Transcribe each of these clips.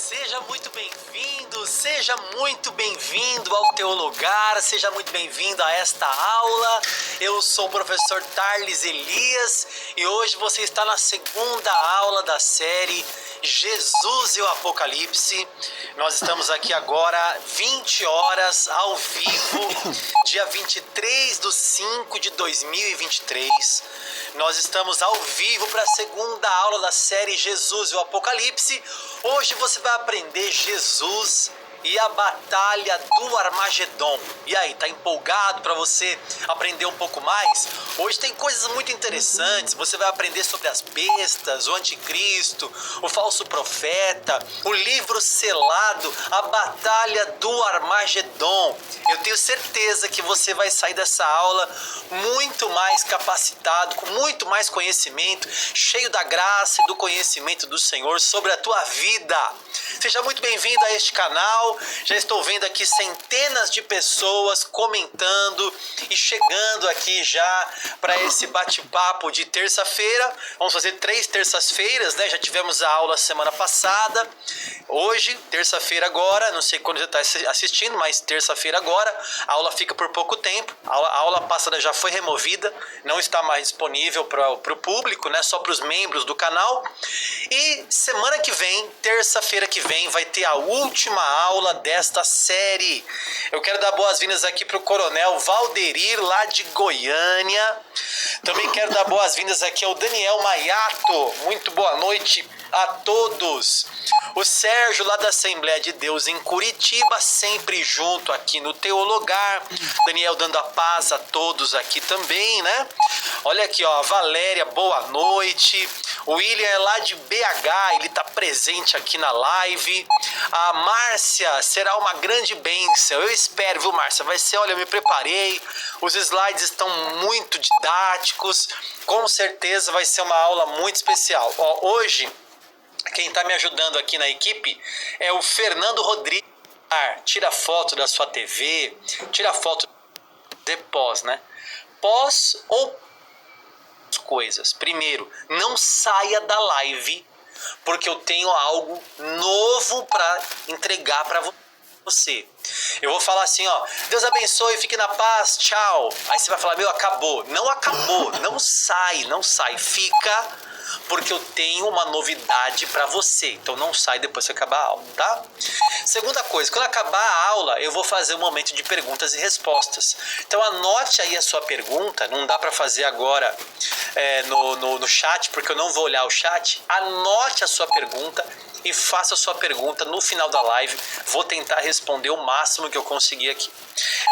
Seja muito bem-vindo ao teu lugar, seja muito bem-vindo a esta aula. Eu sou o professor Tarles Elias e hoje você está na segunda aula da série Jesus e o Apocalipse. Nós estamos aqui agora 20 horas ao vivo, dia 23/5/2023. Nós estamos ao vivo para a segunda aula da série Jesus e o Apocalipse. Hoje você vai aprender Jesus e a batalha do Armagedon. E aí, tá empolgado para você aprender um pouco mais? Hoje tem coisas muito interessantes. Você vai aprender sobre as bestas, o anticristo, o falso profeta, o livro selado, a batalha do Armagedon. Eu tenho certeza que você vai sair dessa aula muito mais capacitado, com muito mais conhecimento, cheio da graça e do conhecimento do Senhor sobre a tua vida. Seja muito bem-vindo a este canal. Já estou vendo aqui centenas de pessoas comentando e chegando aqui já para esse bate-papo de terça-feira. Vamos fazer 3 terças-feiras, né? Já tivemos a aula semana passada. Hoje, terça-feira agora, não sei quando você está assistindo, mas terça-feira agora. A aula fica por pouco tempo. A aula passada já foi removida, não está mais disponível para o público, né? Só para os membros do canal. E semana que vem, terça-feira que vem, vai ter a última aula desta série. Eu quero dar boas-vindas aqui para o Coronel Valderir, lá de Goiânia. Também quero dar boas-vindas aqui ao Daniel Maiato. Muito boa noite a todos. O Sérgio, lá da Assembleia de Deus em Curitiba, sempre junto aqui no Teologar. Daniel dando a paz a todos aqui também, né? Olha aqui, ó, a Valéria, boa noite. O William é lá de BH, ele tá presente aqui na live. A Márcia, será uma grande bênção. Eu espero, viu, Márcia? Vai ser, olha, eu me preparei. Os slides estão muito didáticos. Com certeza vai ser uma aula muito especial. Ó, hoje, quem está me ajudando aqui na equipe é o Fernando Rodrigues. Tira foto da sua TV, tira foto de pós, né? Pós ou coisas. Primeiro, não saia da live, porque eu tenho algo novo para entregar para você. Eu vou falar assim, ó, Deus abençoe, fique na paz, tchau. Aí você vai falar, meu, acabou. Não acabou, não sai, fica, porque eu tenho uma novidade para você. Então não sai depois que acabar a aula, tá? Segunda coisa, quando acabar a aula, eu vou fazer um momento de perguntas e respostas. Então anote aí a sua pergunta, não dá para fazer agora no chat, porque eu não vou olhar o chat. Anote a sua pergunta e faça a sua pergunta no final da live. Vou tentar responder o máximo que eu conseguir aqui.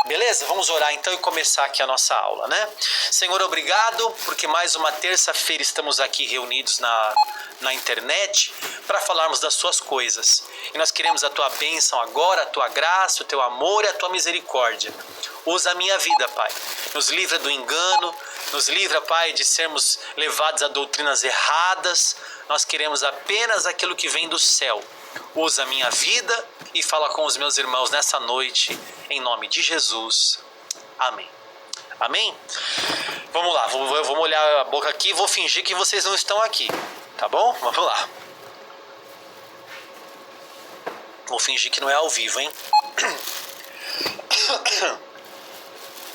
Beleza? Vamos orar então e começar aqui a nossa aula, né? Senhor, obrigado, porque mais uma terça-feira estamos aqui reunidos na internet para falarmos das suas coisas. E nós queremos a tua bênção agora, a tua graça, o teu amor e a tua misericórdia. Usa a minha vida, Pai. Nos livra do engano, nos livra, Pai, de sermos levados a doutrinas erradas. Nós queremos apenas aquilo que vem do céu. Usa a minha vida e fala com os meus irmãos nessa noite, em nome de Jesus. Amém. Amém? Vamos lá, vou molhar a boca aqui e vou fingir que vocês não estão aqui, tá bom? Vamos lá. Vou fingir que não é ao vivo, hein?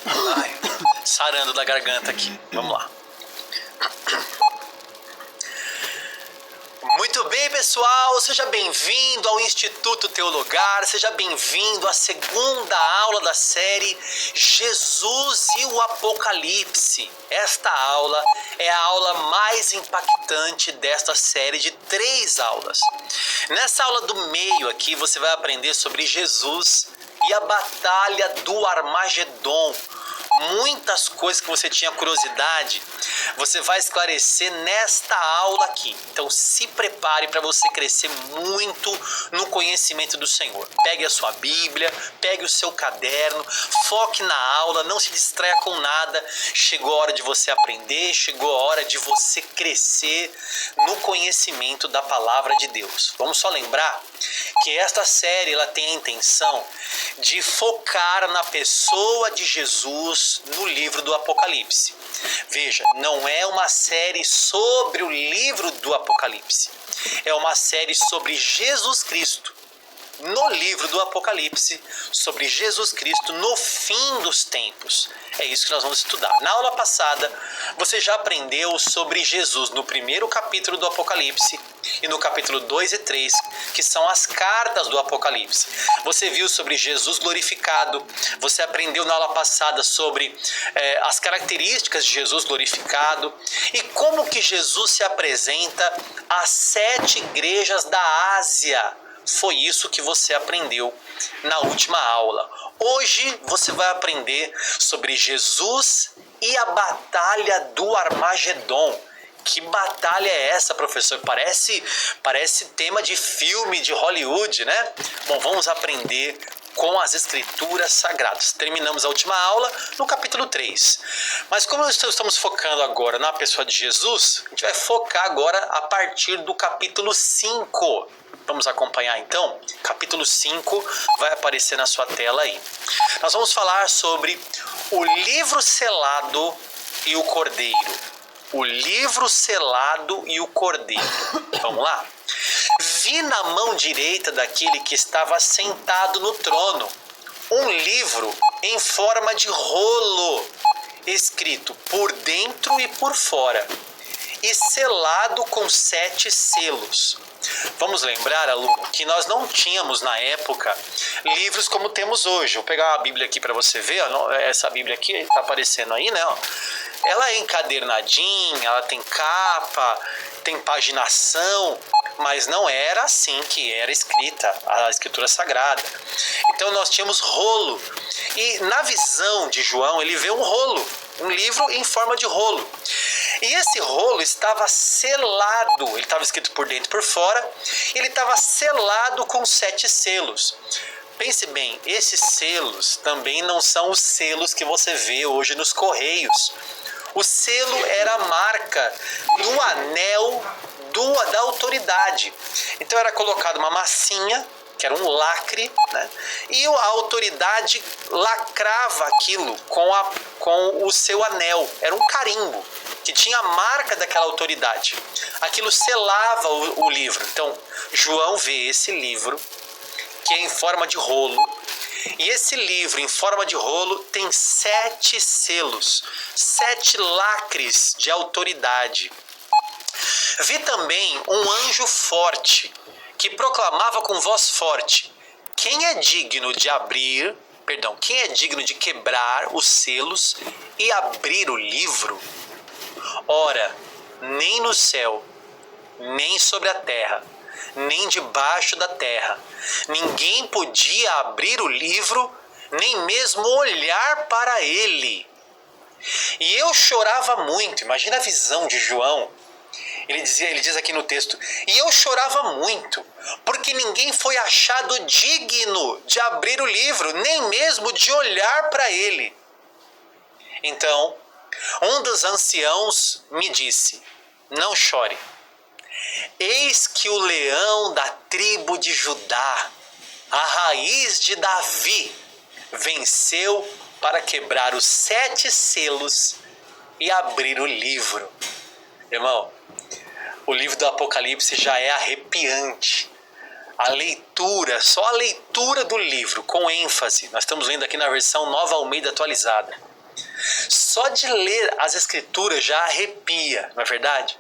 Ai, sarando da garganta aqui. Vamos lá. Muito bem, pessoal, seja bem-vindo ao Instituto Teologar, seja bem-vindo à segunda aula da série Jesus e o Apocalipse. Esta aula é a aula mais impactante desta série de 3 aulas. Nessa aula do meio aqui, você vai aprender sobre Jesus e a batalha do Armagedon. Muitas coisas que você tinha curiosidade, você vai esclarecer nesta aula aqui. Então se prepare para você crescer muito no conhecimento do Senhor. Pegue a sua Bíblia, pegue o seu caderno, foque na aula, não se distraia com nada. Chegou a hora de você aprender, chegou a hora de você crescer no conhecimento da palavra de Deus. Vamos só lembrar que esta série ela tem a intenção de focar na pessoa de Jesus no livro do Apocalipse. Veja, não não é uma série sobre o livro do Apocalipse. É uma série sobre Jesus Cristo no livro do Apocalipse, sobre Jesus Cristo no fim dos tempos. É isso que nós vamos estudar. Na aula passada, você já aprendeu sobre Jesus no primeiro capítulo do Apocalipse e no capítulo 2 e 3, que são as cartas do Apocalipse. Você viu sobre Jesus glorificado, você aprendeu na aula passada sobre as características de Jesus glorificado e como que Jesus se apresenta às 7 igrejas da Ásia. Foi isso que você aprendeu na última aula. Hoje você vai aprender sobre Jesus e a batalha do Armagedon. Que batalha é essa, professor? Parece tema de filme de Hollywood, né? Bom, vamos aprender com as escrituras sagradas. Terminamos a última aula no capítulo 3. Mas como nós estamos focando agora na pessoa de Jesus, a gente vai focar agora a partir do capítulo 5. Vamos acompanhar então? Capítulo 5 vai aparecer na sua tela aí. Nós vamos falar sobre o livro selado e o cordeiro. O livro selado e o cordeiro. Vamos lá? Vi na mão direita daquele que estava sentado no trono um livro em forma de rolo, escrito por dentro e por fora, e selado com 7 selos. Vamos lembrar, aluno, que nós não tínhamos na época livros como temos hoje. Vou pegar uma Bíblia aqui para você ver. Ó, essa Bíblia aqui está aparecendo aí, né? Ó. Ela é encadernadinha, ela tem capa, tem paginação, mas não era assim que era escrita a Escritura Sagrada. Então nós tínhamos rolo. E na visão de João, ele vê um rolo, um livro em forma de rolo. E esse rolo estava selado, ele estava escrito por dentro e por fora, ele estava selado com 7 selos. Pense bem, esses selos também não são os selos que você vê hoje nos correios. O selo era a marca do anel da autoridade. Então era colocada uma massinha, que era um lacre, né? E a autoridade lacrava aquilo com o seu anel. Era um carimbo que tinha a marca daquela autoridade. Aquilo selava o livro. Então, João vê esse livro, que é em forma de rolo. E esse livro, em forma de rolo, tem 7 selos, 7 lacres de autoridade. Vi também um anjo forte, que proclamava com voz forte: quem é digno de quebrar os selos e abrir o livro? Ora, nem no céu, nem sobre a terra, nem debaixo da terra, ninguém podia abrir o livro, nem mesmo olhar para ele. E eu chorava muito. Imagina a visão de João. Ele diz aqui no texto: e eu chorava muito, porque ninguém foi achado digno de abrir o livro, nem mesmo de olhar para ele. Então, um dos anciãos me disse: não chore. Eis que o leão da tribo de Judá, a raiz de Davi, venceu para quebrar os 7 selos e abrir o livro. Irmão, o livro do Apocalipse já é arrepiante. A leitura, só a leitura do livro, com ênfase. Nós estamos lendo aqui na versão Nova Almeida atualizada. Só de ler as escrituras já arrepia, não é verdade?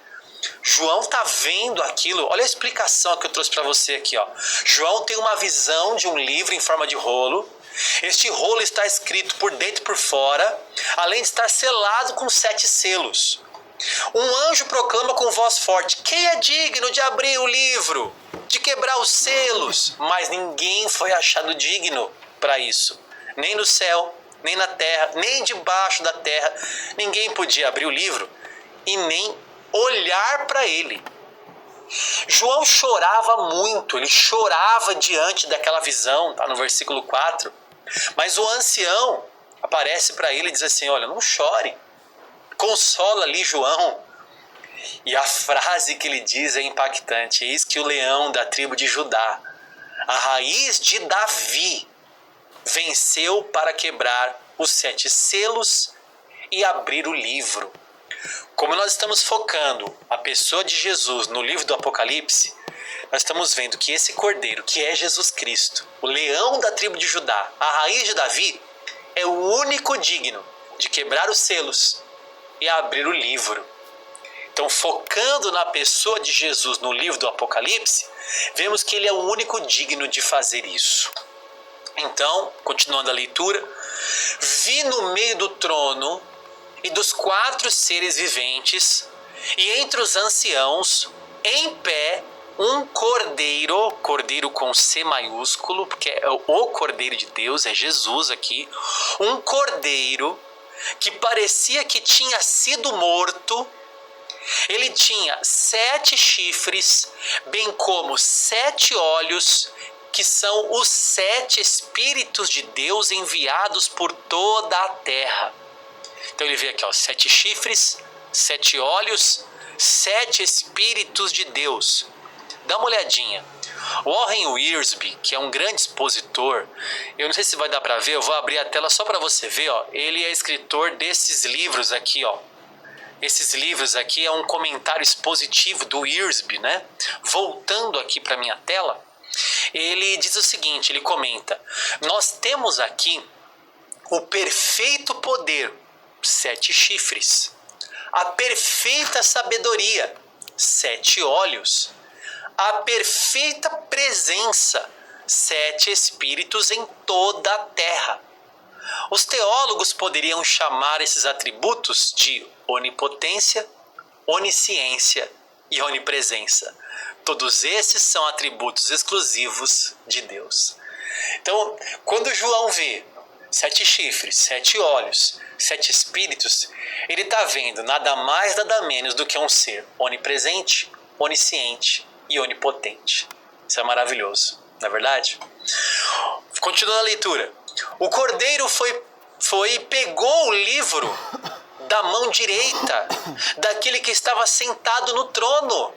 João está vendo aquilo. Olha a explicação que eu trouxe para você aqui, ó. João tem uma visão de um livro em forma de rolo. Este rolo está escrito por dentro e por fora, além de estar selado com 7 selos. Um anjo proclama com voz forte: quem é digno de abrir o livro, de quebrar os selos? Mas ninguém foi achado digno para isso. Nem no céu, nem na terra, nem debaixo da terra. Ninguém podia abrir o livro e nem olhar para ele. João chorava muito, ele chorava diante daquela visão, tá no versículo 4. Mas o ancião aparece para ele e diz assim: olha, não chore, consola ali João. E a frase que ele diz é impactante: eis que o leão da tribo de Judá, a raiz de Davi, venceu para quebrar os 7 selos e abrir o livro. Como nós estamos focando a pessoa de Jesus no livro do Apocalipse, nós estamos vendo que esse cordeiro, que é Jesus Cristo, o leão da tribo de Judá, a raiz de Davi, é o único digno de quebrar os selos e abrir o livro. Então, focando na pessoa de Jesus no livro do Apocalipse, vemos que ele é o único digno de fazer isso. Então, continuando a leitura, vi no meio do trono e dos 4 seres viventes e entre os anciãos, em pé, um cordeiro, cordeiro com C maiúsculo, porque é o cordeiro de Deus, é Jesus aqui, um cordeiro que parecia que tinha sido morto. Ele tinha 7 chifres, bem como 7 olhos, que são os 7 Espíritos de Deus enviados por toda a terra. Então ele vê aqui, 7 chifres, 7 olhos, 7 Espíritos de Deus. Dá uma olhadinha. Warren Wiersbe, que é um grande expositor, eu não sei se vai dar para ver, eu vou abrir a tela só para você ver. Ele é escritor desses livros aqui. Esses livros aqui é um comentário expositivo do Wiersbe, né? Voltando aqui para minha tela, ele diz o seguinte, ele comenta: nós temos aqui o perfeito poder, 7 chifres, a perfeita sabedoria, 7 olhos, a perfeita presença, 7 espíritos em toda a terra. Os teólogos poderiam chamar esses atributos de onipotência, onisciência e onipresença. Todos esses são atributos exclusivos de Deus. Então, quando João vê 7 chifres, 7 olhos, 7 espíritos, ele está vendo nada mais, nada menos do que um ser onipresente, onisciente e onipotente. Isso é maravilhoso, não é verdade? Continuando a leitura. O cordeiro foi e pegou o livro da mão direita daquele que estava sentado no trono.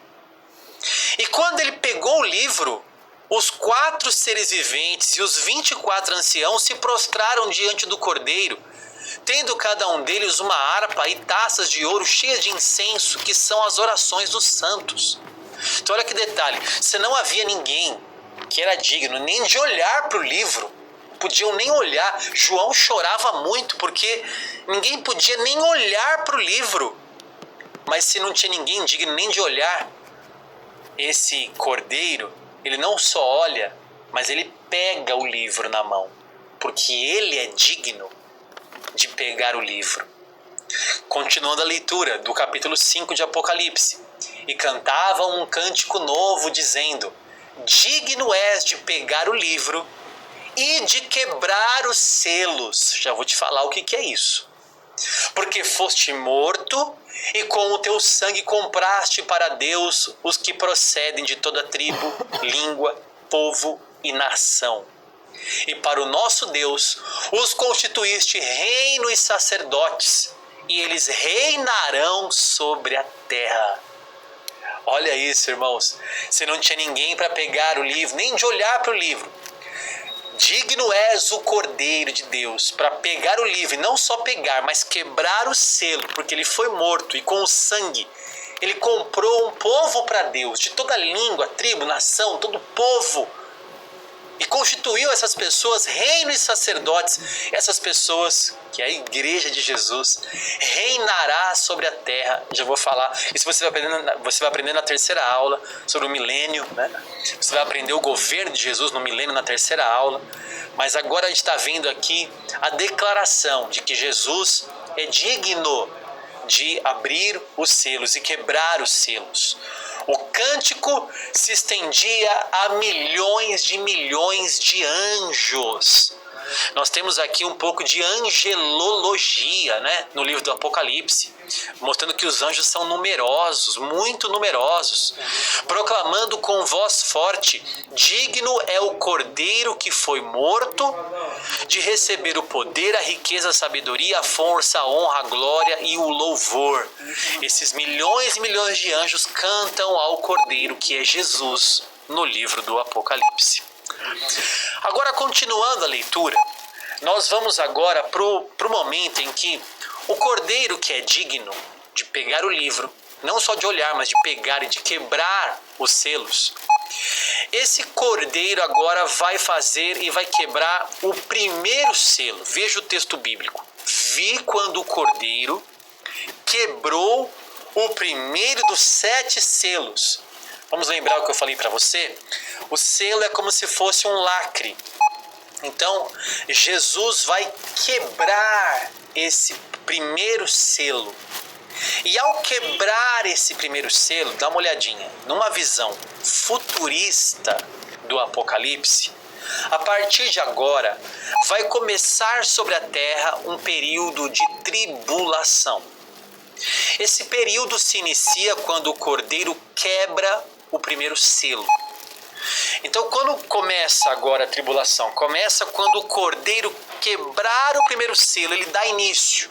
E quando ele pegou o livro, os 4 seres viventes e os 24 anciãos se prostraram diante do cordeiro, tendo cada um deles uma harpa e taças de ouro cheias de incenso, que são as orações dos santos. Então olha que detalhe, se não havia ninguém que era digno nem de olhar para o livro, podiam nem olhar. João chorava muito porque ninguém podia nem olhar para o livro. Mas se não tinha ninguém digno nem de olhar, esse cordeiro, ele não só olha, mas ele pega o livro na mão, porque ele é digno de pegar o livro. Continuando a leitura do capítulo 5 de Apocalipse. E cantavam um cântico novo, dizendo: digno és de pegar o livro e de quebrar os selos. Já vou te falar o que é isso. Porque foste morto e com o teu sangue compraste para Deus os que procedem de toda tribo, língua, povo e nação. E para o nosso Deus os constituíste reino e sacerdotes, e eles reinarão sobre a terra. Olha isso, irmãos. Se não tinha ninguém para pegar o livro, nem de olhar para o livro, digno és o Cordeiro de Deus para pegar o livro, e não só pegar, mas quebrar o selo, porque ele foi morto e com o sangue ele comprou um povo para Deus, de toda língua, tribo, nação, todo povo, e constituiu essas pessoas reino e sacerdotes. Essas pessoas, que é a igreja de Jesus, reinará sobre a terra. Já vou falar, isso você vai aprender na terceira aula sobre o milênio, né? Você vai aprender o governo de Jesus no milênio na terceira aula. Mas agora a gente está vendo aqui a declaração de que Jesus é digno de abrir os selos e quebrar os selos. O cântico se estendia a milhões de anjos. Nós temos aqui um pouco de angelologia, né, no livro do Apocalipse, mostrando que os anjos são numerosos, muito numerosos, proclamando com voz forte: digno é o Cordeiro que foi morto de receber o poder, a riqueza, a sabedoria, a força, a honra, a glória e o louvor. Esses milhões e milhões de anjos cantam ao Cordeiro, que é Jesus, no livro do Apocalipse. Agora, continuando a leitura, nós vamos agora para o momento em que o Cordeiro que é digno, de pegar o livro, não só de olhar, mas de pegar e de quebrar os selos, esse cordeiro agora vai fazer e vai quebrar o primeiro selo. Veja o texto bíblico. Vi quando o cordeiro quebrou o primeiro dos 7 selos. Vamos lembrar o que eu falei para você? O selo é como se fosse um lacre. Então, Jesus vai quebrar esse primeiro selo. E ao quebrar esse primeiro selo, dá uma olhadinha, numa visão futurista do Apocalipse, a partir de agora vai começar sobre a terra um período de tribulação. Esse período se inicia quando o cordeiro quebra o primeiro selo. Então, quando começa agora a tribulação? Começa quando o cordeiro quebrar o primeiro selo, ele dá início.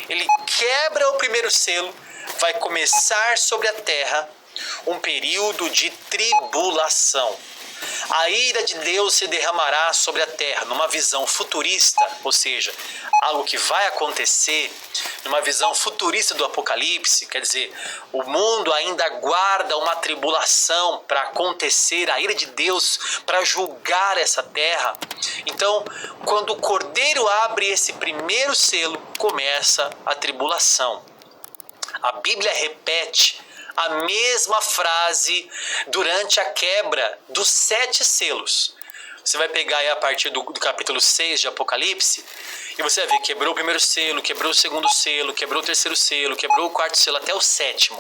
Ele quebra o primeiro selo, vai começar sobre a terra um período de tribulação. A ira de Deus se derramará sobre a terra numa visão futurista, ou seja, algo que vai acontecer numa visão futurista do Apocalipse, quer dizer, o mundo ainda aguarda uma tribulação para acontecer, a ira de Deus para julgar essa terra. Então, quando o cordeiro abre esse primeiro selo, começa a tribulação. A Bíblia repete a mesma frase durante a quebra dos 7 selos. Você vai pegar aí a partir do capítulo 6 de Apocalipse e você vai ver, quebrou o primeiro selo, quebrou o segundo selo, quebrou o terceiro selo, quebrou o quarto selo, até o 7º.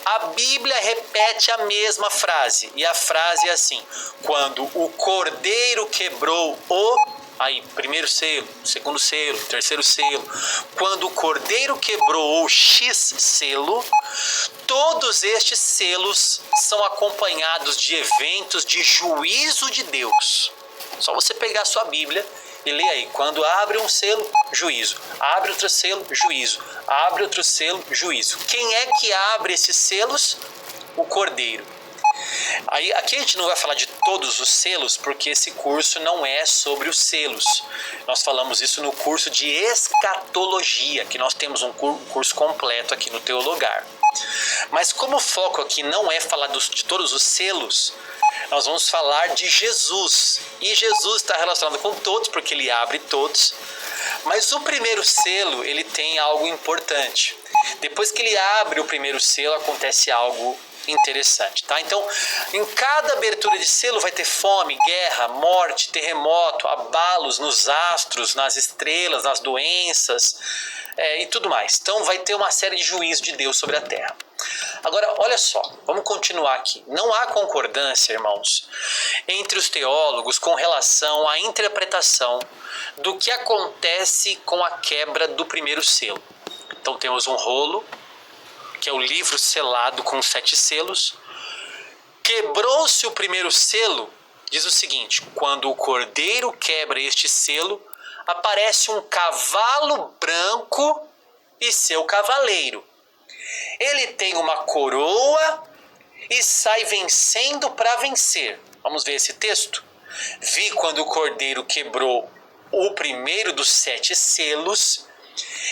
A Bíblia repete a mesma frase, e a frase é assim: quando o cordeiro quebrou primeiro selo, segundo selo, terceiro selo, quando o cordeiro quebrou o X selo, todos estes selos são acompanhados de eventos de juízo de Deus. Só você pegar a sua Bíblia e ler aí: quando abre um selo, juízo. Abre outro selo, juízo. Abre outro selo, juízo. Quem é que abre esses selos? O cordeiro. Aí, aqui a gente não vai falar de todos os selos, porque esse curso não é sobre os selos. Nós falamos isso no curso de escatologia, que nós temos um curso completo aqui no Teologar. Mas como o foco aqui não é falar de todos os selos, nós vamos falar de Jesus. E Jesus está relacionado com todos, porque ele abre todos. Mas o primeiro selo, ele tem algo importante. Depois que ele abre o primeiro selo, acontece algo interessante, tá? Então, em cada abertura de selo vai ter fome, guerra, morte, terremoto, abalos nos astros, nas estrelas, nas doenças e tudo mais. Então, vai ter uma série de juízos de Deus sobre a terra. Agora, olha só, vamos continuar aqui. Não há concordância, irmãos, entre os teólogos com relação à interpretação do que acontece com a quebra do primeiro selo. Então, temos um rolo, que é o livro selado com 7 selos. Quebrou-se o primeiro selo, diz o seguinte: quando o cordeiro quebra este selo, aparece um cavalo branco e seu cavaleiro. Ele tem uma coroa e sai vencendo para vencer. Vamos ver esse texto? Vi quando o cordeiro quebrou o primeiro dos 7 selos,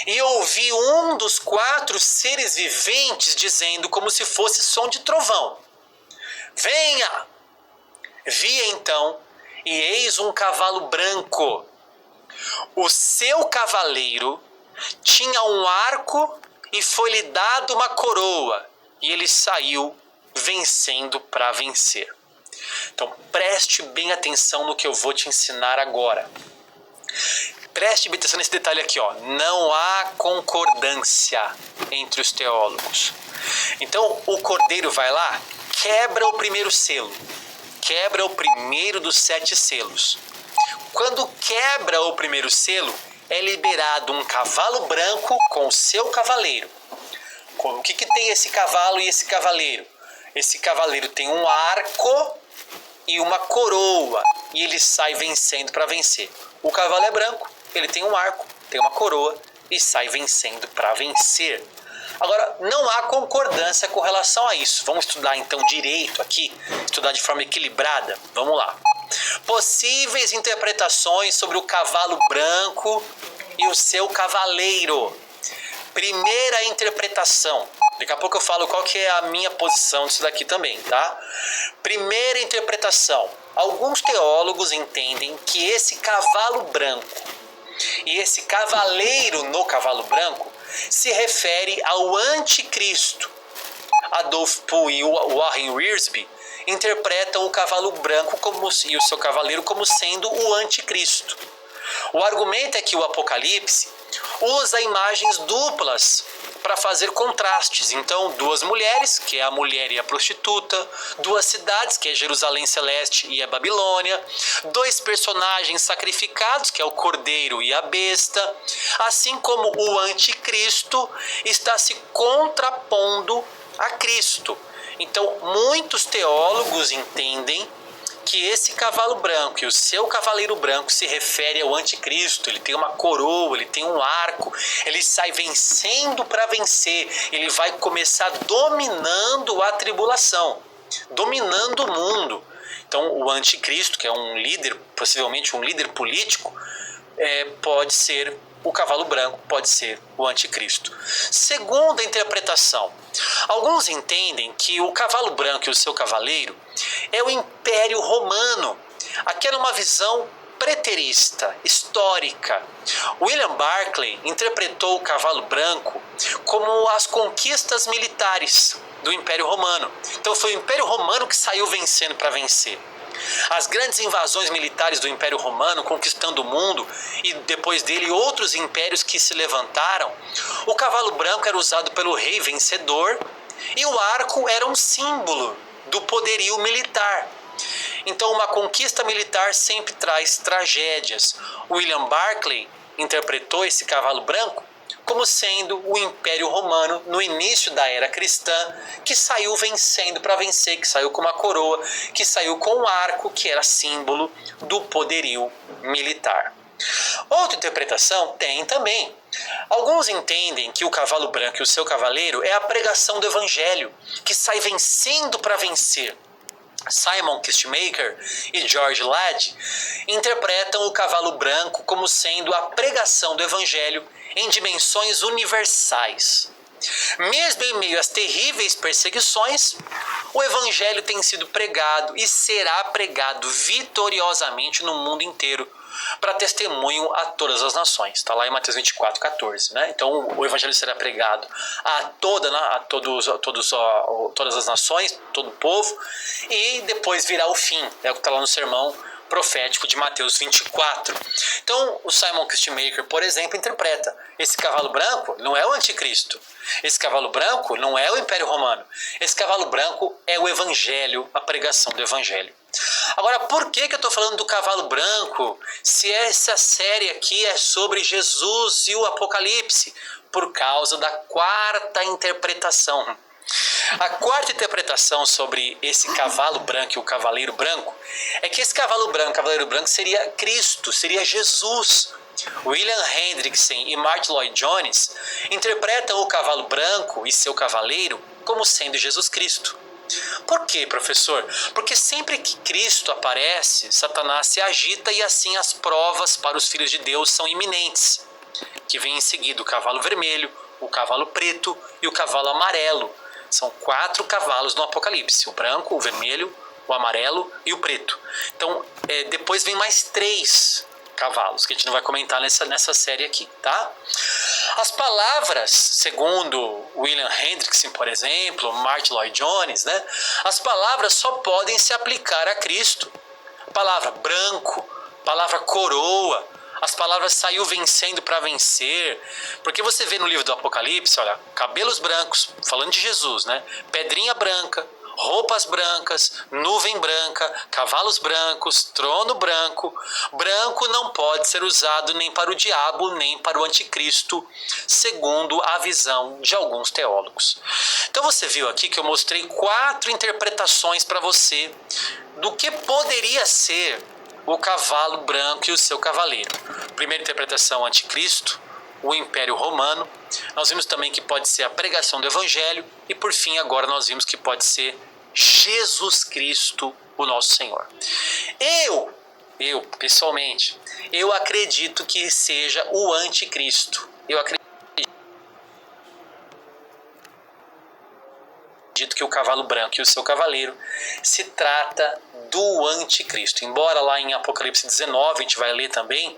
e ouvi um dos 4 seres viventes dizendo, como se fosse som de trovão: venha! Vi então, e eis um cavalo branco. O seu cavaleiro tinha um arco e foi-lhe dado uma coroa, e ele saiu vencendo para vencer. Então preste bem atenção no que eu vou te ensinar agora. Preste bem atenção nesse detalhe aqui, ó. Não há concordância entre os teólogos. Então, o cordeiro vai lá, quebra o primeiro selo. Quebra o primeiro dos 7 selos. Quando quebra o primeiro selo, é liberado um cavalo branco com o seu cavaleiro. O que tem esse cavalo e esse cavaleiro? Esse cavaleiro tem um arco e uma coroa, e ele sai vencendo para vencer. O cavalo é branco, ele tem um arco, tem uma coroa e sai vencendo para vencer. Agora, não há concordância com relação a isso. Vamos estudar então direito aqui, estudar de forma equilibrada. Vamos lá. Possíveis interpretações sobre o cavalo branco e o seu cavaleiro. Primeira interpretação. Daqui a pouco eu falo qual que é a minha posição disso daqui também, tá? Primeira interpretação. Alguns teólogos entendem que esse cavalo branco e esse cavaleiro no cavalo branco se refere ao anticristo. Adolf Poe e Warren Wiersbe interpretam o cavalo branco e o seu cavaleiro como sendo o anticristo. O argumento é que o Apocalipse usa imagens duplas para fazer contrastes. Então, duas mulheres, que é a mulher e a prostituta, duas cidades, que é Jerusalém Celeste e a Babilônia, dois personagens sacrificados, que é o cordeiro e a besta, assim como o anticristo está se contrapondo a Cristo. Então, muitos teólogos entendem que esse cavalo branco e o seu cavaleiro branco se refere ao anticristo. Ele tem uma coroa, ele tem um arco, ele sai vencendo para vencer, ele vai começar dominando a tribulação, dominando o mundo. Então o anticristo, que é um líder, possivelmente um líder político, pode ser o cavalo branco, pode ser o anticristo. Segunda interpretação. Alguns entendem que o cavalo branco e o seu cavaleiro é o Império Romano. Aqui é numa visão preterista, histórica. William Barclay interpretou o cavalo branco como as conquistas militares do Império Romano. Então foi o Império Romano que saiu vencendo para vencer. As grandes invasões militares do Império Romano, conquistando o mundo, e depois dele outros impérios que se levantaram, o cavalo branco era usado pelo rei vencedor e o arco era um símbolo do poderio militar. Então uma conquista militar sempre traz tragédias. William Barclay interpretou esse cavalo branco como sendo o Império Romano no início da era cristã, que saiu vencendo para vencer, que saiu com uma coroa, que saiu com um arco, que era símbolo do poderio militar. Outra interpretação tem também. Alguns entendem que o cavalo branco e o seu cavaleiro é a pregação do evangelho, que sai vencendo para vencer. Simon Kistemaker e George Ladd interpretam o cavalo branco como sendo a pregação do evangelho em dimensões universais. Mesmo em meio às terríveis perseguições, o evangelho tem sido pregado e será pregado vitoriosamente no mundo inteiro para testemunho a todas as nações. Está lá em Mateus 24:14. Né? Então o evangelho será pregado a todas as nações, todo o povo, e depois virá o fim. É o que está lá no sermão profético de Mateus 24. Então o Simon Kistemaker, por exemplo, interpreta: esse cavalo branco não é o anticristo, esse cavalo branco não é o Império Romano, esse cavalo branco é o evangelho, a pregação do evangelho. Agora, por que eu estou falando do cavalo branco se essa série aqui é sobre Jesus e o Apocalipse? Por causa da quarta interpretação. A quarta interpretação sobre esse cavalo branco e o cavaleiro branco é que esse cavaleiro branco seria Cristo, seria Jesus. William Hendrickson e Martyn Lloyd-Jones interpretam o cavalo branco e seu cavaleiro como sendo Jesus Cristo. Por quê, professor? Porque sempre que Cristo aparece, Satanás se agita e assim as provas para os filhos de Deus são iminentes. Que vem em seguida o cavalo vermelho, o cavalo preto e o cavalo amarelo. São 4 cavalos no Apocalipse: o branco, o vermelho, o amarelo e o preto. Então, depois vem mais 3 cavalos, que a gente não vai comentar nessa série aqui, tá? As palavras, segundo William Hendrickson, por exemplo, Martyn Lloyd-Jones, né? As palavras só podem se aplicar a Cristo. Palavra branco, palavra coroa, as palavras saiu vencendo para vencer. Porque você vê no livro do Apocalipse, olha, cabelos brancos, falando de Jesus, né? Pedrinha branca, roupas brancas, nuvem branca, cavalos brancos, trono branco. Branco não pode ser usado nem para o diabo, nem para o anticristo, segundo a visão de alguns teólogos. Então você viu aqui que eu mostrei 4 interpretações para você do que poderia ser o cavalo branco e o seu cavaleiro. Primeira interpretação, anticristo, o Império Romano. Nós vimos também que pode ser a pregação do Evangelho. E por fim, agora nós vimos que pode ser Jesus Cristo, o nosso Senhor. Eu pessoalmente, eu acredito que seja o anticristo. Eu acredito dito que o cavalo branco e o seu cavaleiro se trata do anticristo. Embora lá em Apocalipse 19, a gente vai ler também,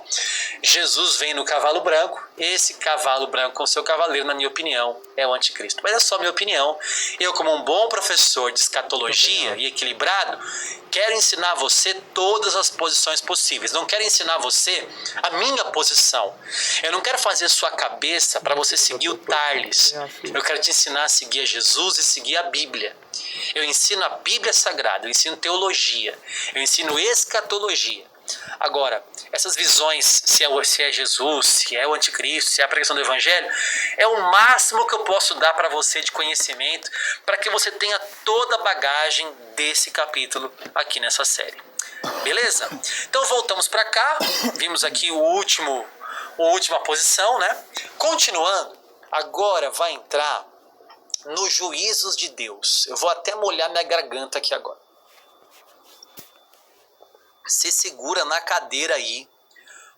Jesus vem no cavalo branco, esse cavalo branco com o seu cavaleiro, na minha opinião, é o anticristo. Mas é só minha opinião. Eu, como um bom professor de escatologia e equilibrado, quero ensinar você todas as posições possíveis. Não quero ensinar você a minha posição. Eu não quero fazer sua cabeça para você seguir o Tarles. Eu quero te ensinar a seguir a Jesus e seguir a Bíblia. Eu ensino a Bíblia Sagrada, eu ensino teologia, eu ensino escatologia. Agora, essas visões, se é Jesus, se é o anticristo, se é a pregação do evangelho, é o máximo que eu posso dar para você de conhecimento, para que você tenha toda a bagagem desse capítulo aqui nessa série. Beleza? Então voltamos para cá, vimos aqui a última posição, né? Continuando, agora vai entrar nos juízos de Deus. Eu vou até molhar minha garganta aqui agora. Se segura na cadeira aí,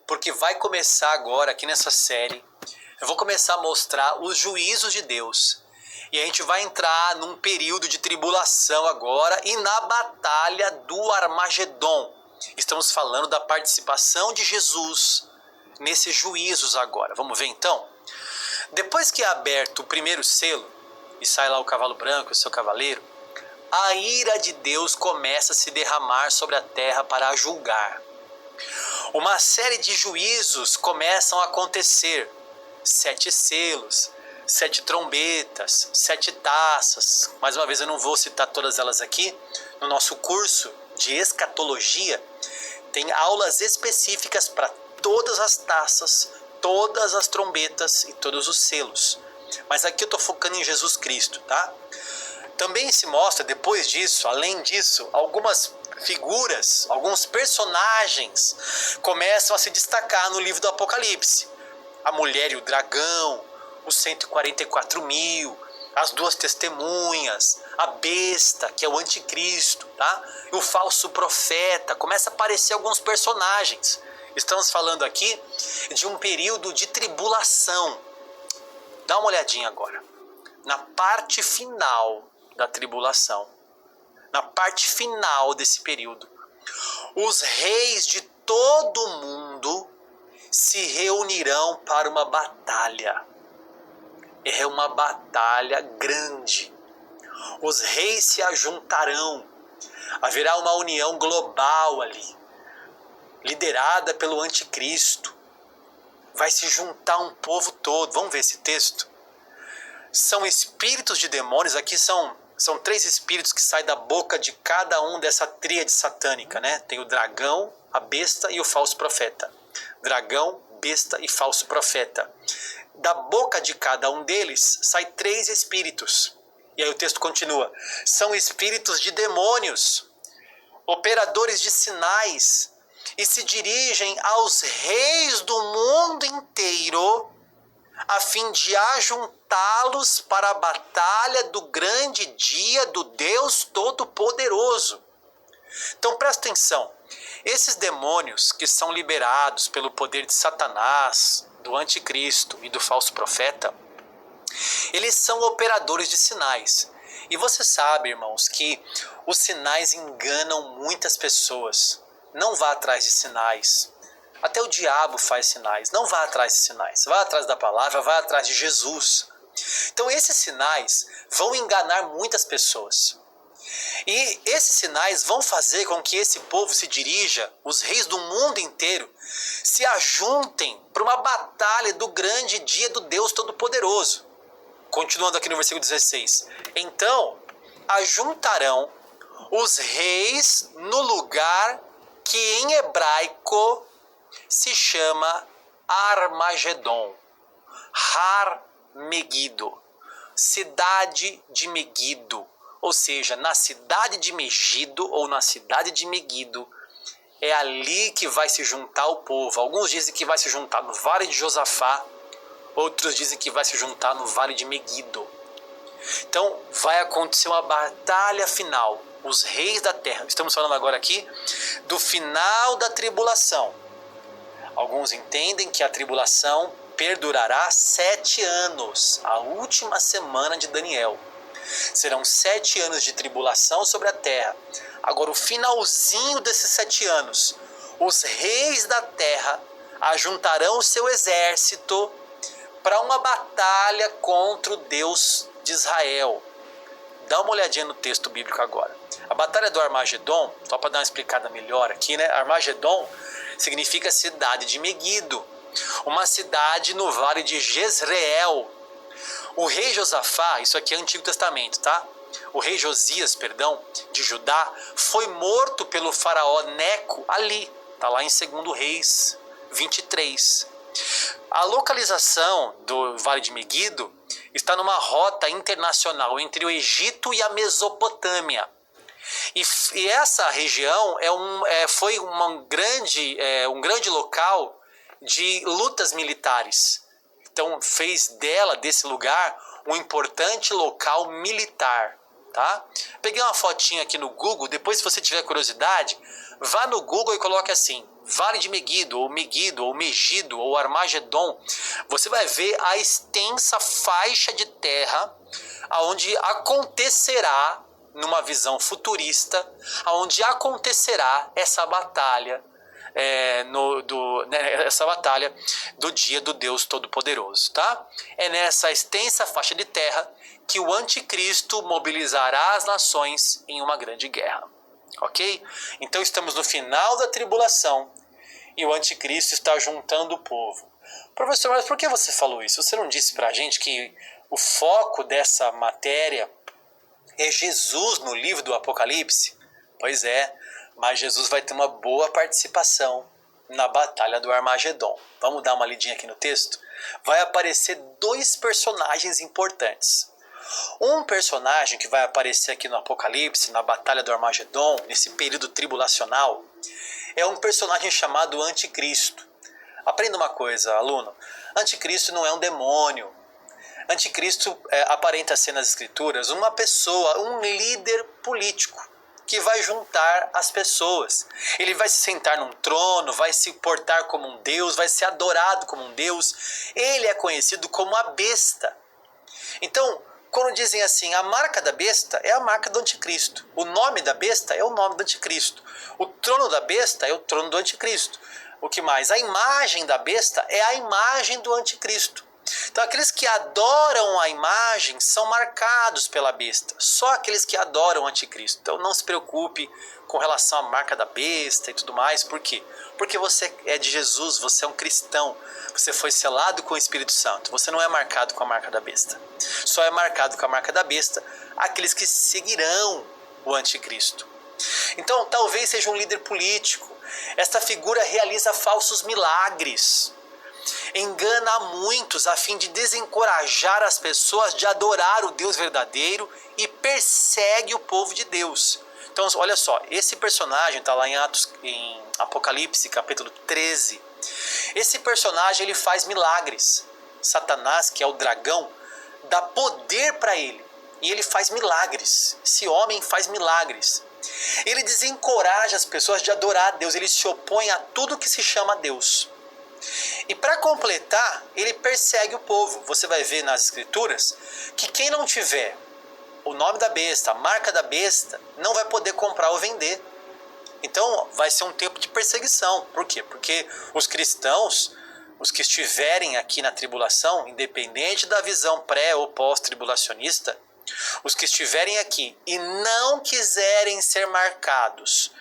porque vai começar agora aqui nessa série. Eu vou começar a mostrar os juízos de Deus. E a gente vai entrar num período de tribulação agora e na batalha do Armagedon. Estamos falando da participação de Jesus nesses juízos agora. Vamos ver então? Depois que é aberto o primeiro selo e sai lá o cavalo branco e o seu cavaleiro, a ira de Deus começa a se derramar sobre a terra para a julgar. Uma série de juízos começam a acontecer. 7 selos, 7 trombetas, 7 taças. Mais uma vez, eu não vou citar todas elas aqui. No nosso curso de escatologia, tem aulas específicas para todas as taças, todas as trombetas e todos os selos. Mas aqui eu estou focando em Jesus Cristo, tá? Também se mostra, depois disso, além disso, algumas figuras, alguns personagens começam a se destacar no livro do Apocalipse. A mulher e o dragão, os 144.000, as 2 testemunhas, a besta, que é o anticristo, tá? E o falso profeta. Começa a aparecer alguns personagens. Estamos falando aqui de um período de tribulação. Dá uma olhadinha agora. Na parte final da tribulação, na parte final desse período, os reis de todo o mundo se reunirão para uma batalha. É uma batalha grande. Os reis se ajuntarão. Haverá uma união global ali, liderada pelo anticristo. Vai se juntar um povo todo. Vamos ver esse texto? São espíritos de demônios, aqui são 3 espíritos que saem da boca de cada um dessa tríade satânica, né? Tem o dragão, a besta e o falso profeta. Dragão, besta e falso profeta. Da boca de cada um deles sai 3 espíritos. E aí o texto continua. São espíritos de demônios, operadores de sinais, e se dirigem aos reis do mundo inteiro a fim de ajuntá-los para a batalha do grande dia do Deus Todo-Poderoso. Então presta atenção, esses demônios que são liberados pelo poder de Satanás, do anticristo e do falso profeta, eles são operadores de sinais. E você sabe, irmãos, que os sinais enganam muitas pessoas. Não vá atrás de sinais. Até o diabo faz sinais. Não vá atrás de sinais. Vá atrás da palavra, vá atrás de Jesus. Então esses sinais vão enganar muitas pessoas. E esses sinais vão fazer com que esse povo se dirija, os reis do mundo inteiro, se ajuntem para uma batalha do grande dia do Deus Todo-Poderoso. Continuando aqui no versículo 16. Então, ajuntarão os reis no lugar que em hebraico se chama Armagedon. Har Megido, cidade de Megido. Ou seja, na cidade de Megido ou na cidade de Megido, é ali que vai se juntar o povo. Alguns dizem que vai se juntar no Vale de Josafá, outros dizem que vai se juntar no Vale de Megido. Então vai acontecer uma batalha final. Os reis da terra, estamos falando agora aqui do final da tribulação. Alguns entendem que a tribulação perdurará 7 anos, a última semana de Daniel. Serão 7 anos de tribulação sobre a terra. Agora, o finalzinho desses 7 anos, os reis da terra ajuntarão o seu exército para uma batalha contra o Deus de Israel. Dá uma olhadinha no texto bíblico agora. A batalha do Armagedon, só para dar uma explicada melhor aqui, né? Armagedon significa cidade de Meguido, uma cidade no vale de Jezreel. O rei Josafá, isso aqui é Antigo Testamento, tá? O rei Josias, perdão, de Judá, foi morto pelo faraó Neco ali. Está lá em 2 Reis 23. A localização do Vale de Meguido está numa rota internacional entre o Egito e a Mesopotâmia. E essa região foi um grande local de lutas militares. Então fez desse lugar, um importante local militar. Tá? Peguei uma fotinha aqui no Google, depois se você tiver curiosidade, vá no Google e coloque assim, Vale de Meguido, ou Megido, ou Armagedon. Você vai ver a extensa faixa de terra onde acontecerá, numa visão futurista, onde acontecerá essa batalha, essa batalha do dia do Deus Todo-Poderoso. Tá? É nessa extensa faixa de terra que o anticristo mobilizará as nações em uma grande guerra. Ok? Então estamos no final da tribulação e o anticristo está juntando o povo. Professor, mas por que você falou isso? Você não disse pra gente que o foco dessa matéria é Jesus no livro do Apocalipse? Pois é, mas Jesus vai ter uma boa participação na batalha do Armagedon. Vamos dar uma lidinha aqui no texto? Vai aparecer 2 personagens importantes. Um personagem que vai aparecer aqui no Apocalipse, na batalha do Armagedon, nesse período tribulacional, é um personagem chamado Anticristo. Aprenda uma coisa, aluno. Anticristo não é um demônio. Anticristo aparenta ser nas escrituras uma pessoa, um líder político que vai juntar as pessoas. Ele vai se sentar num trono, vai se portar como um deus, vai ser adorado como um deus. Ele é conhecido como a besta. Então, quando dizem assim, a marca da besta é a marca do anticristo. O nome da besta é o nome do anticristo. O trono da besta é o trono do anticristo. O que mais? A imagem da besta é a imagem do anticristo. Então aqueles que adoram a imagem são marcados pela besta. Só aqueles que adoram o anticristo. Então não se preocupe com relação à marca da besta e tudo mais. Por quê? Porque você é de Jesus, você é um cristão. Você foi selado com o Espírito Santo. Você não é marcado com a marca da besta. Só é marcado com a marca da besta aqueles que seguirão o anticristo. Então talvez seja um líder político. Esta figura realiza falsos milagres. Engana muitos a fim de desencorajar as pessoas de adorar o Deus verdadeiro e persegue o povo de Deus. Então, olha só, esse personagem está lá em Apocalipse, capítulo 13. Esse personagem ele faz milagres. Satanás, que é o dragão, dá poder para ele. E ele faz milagres. Esse homem faz milagres. Ele desencoraja as pessoas de adorar a Deus. Ele se opõe a tudo que se chama Deus. E para completar, ele persegue o povo. Você vai ver nas escrituras que quem não tiver o nome da besta, a marca da besta, não vai poder comprar ou vender. Então vai ser um tempo de perseguição. Por quê? Porque os cristãos, os que estiverem aqui na tribulação, independente da visão pré ou pós-tribulacionista, os que estiverem aqui e não quiserem ser marcados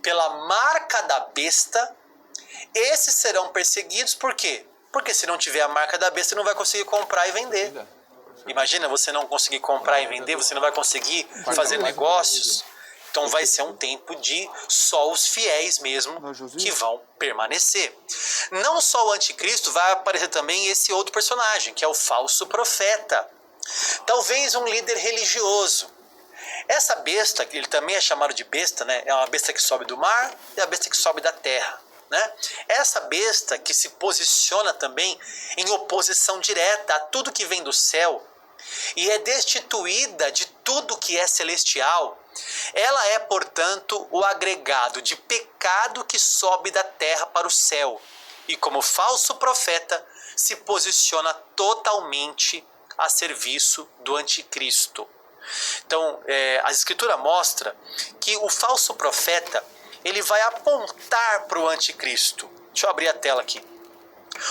pela marca da besta, esses serão perseguidos. Por quê? Porque se não tiver a marca da besta, não vai conseguir comprar e vender. Imagina você não conseguir comprar e vender, você não vai conseguir fazer negócios. Então vai ser um tempo de só os fiéis mesmo que vão permanecer. Não só o anticristo, vai aparecer também esse outro personagem, que é o falso profeta. Talvez um líder religioso. Essa besta, ele também é chamado de besta, né? É uma besta que sobe do mar e a besta que sobe da terra. Né? Essa besta que se posiciona também em oposição direta a tudo que vem do céu e é destituída de tudo que é celestial, ela é, portanto, o agregado de pecado que sobe da terra para o céu e, como falso profeta, se posiciona totalmente a serviço do anticristo. Então, a Escritura mostra que o falso profeta, ele vai apontar para o anticristo. Deixa eu abrir a tela aqui.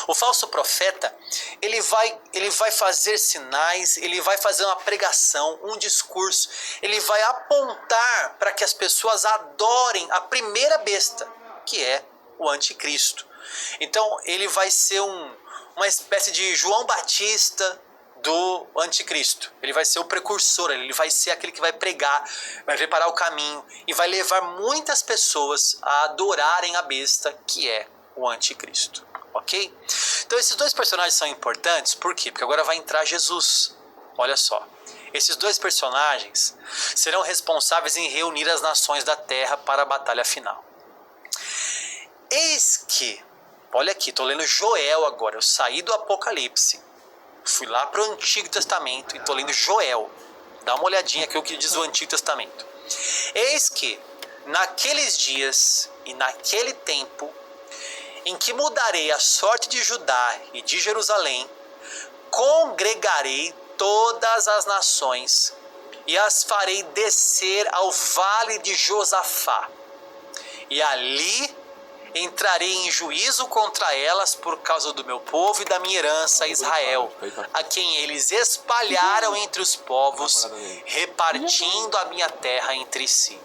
O falso profeta, ele vai fazer sinais, ele vai fazer uma pregação, um discurso, ele vai apontar para que as pessoas adorem a primeira besta, que é o anticristo. Então, ele vai ser uma espécie de João Batista do anticristo. Ele vai ser o precursor, ele vai ser aquele que vai pregar, vai preparar o caminho e vai levar muitas pessoas a adorarem a besta, que é o anticristo. Ok? Então esses dois personagens são importantes, por quê? Porque agora vai entrar Jesus. Olha só, esses dois personagens serão responsáveis em reunir as nações da terra para a batalha final. Eis que, olha aqui, estou lendo Joel agora, eu saí do Apocalipse, fui lá para o Antigo Testamento e estou lendo Joel. Dá uma olhadinha aqui o que diz o Antigo Testamento. Eis que, naqueles dias e naquele tempo, em que mudarei a sorte de Judá e de Jerusalém, congregarei todas as nações e as farei descer ao vale de Josafá. E ali entrarei em juízo contra elas por causa do meu povo e da minha herança Israel, a quem eles espalharam entre os povos, repartindo a minha terra entre si.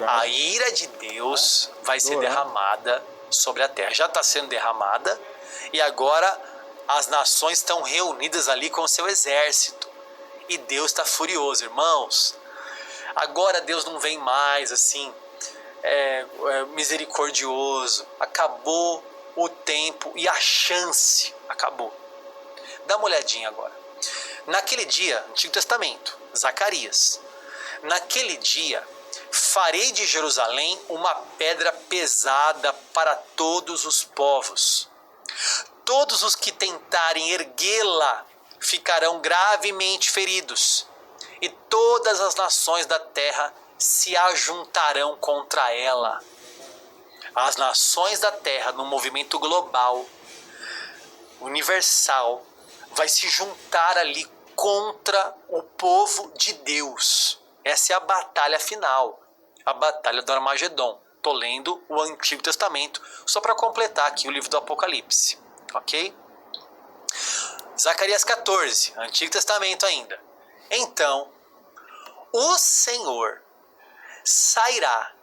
A ira de Deus vai ser derramada sobre a terra. Já está sendo derramada e agora as nações estão reunidas ali com o seu exército. E Deus está furioso, irmãos. Agora Deus não vem mais assim, misericordioso. Acabou o tempo e a chance acabou. Dá uma olhadinha agora. Naquele dia, Antigo Testamento, Zacarias. Naquele dia, farei de Jerusalém uma pedra pesada para todos os povos. Todos os que tentarem erguê-la ficarão gravemente feridos, e todas as nações da terra se ajuntarão contra ela. As nações da terra, no movimento global, universal, vai se juntar ali contra o povo de Deus. Essa é a batalha final, a batalha do Armagedon. Estou lendo o Antigo Testamento só para completar aqui o livro do Apocalipse, ok? Zacarias 14, Antigo Testamento ainda. Então, o Senhor sairá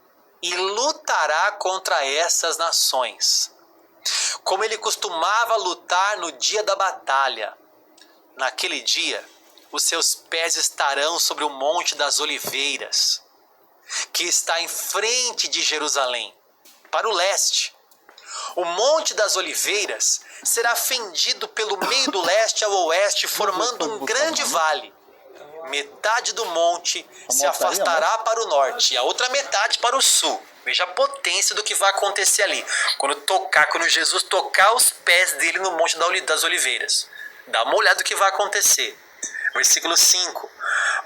e lutará contra essas nações, como ele costumava lutar no dia da batalha. Naquele dia, os seus pés estarão sobre o Monte das Oliveiras, que está em frente de Jerusalém, para o leste. O Monte das Oliveiras será fendido pelo meio do leste ao oeste, formando um grande vale. Metade do monte se afastará para o norte e a outra metade para o sul. Veja a potência do que vai acontecer ali. Quando Jesus tocar os pés dele no Monte das Oliveiras. Dá uma olhada do que vai acontecer. Versículo 5.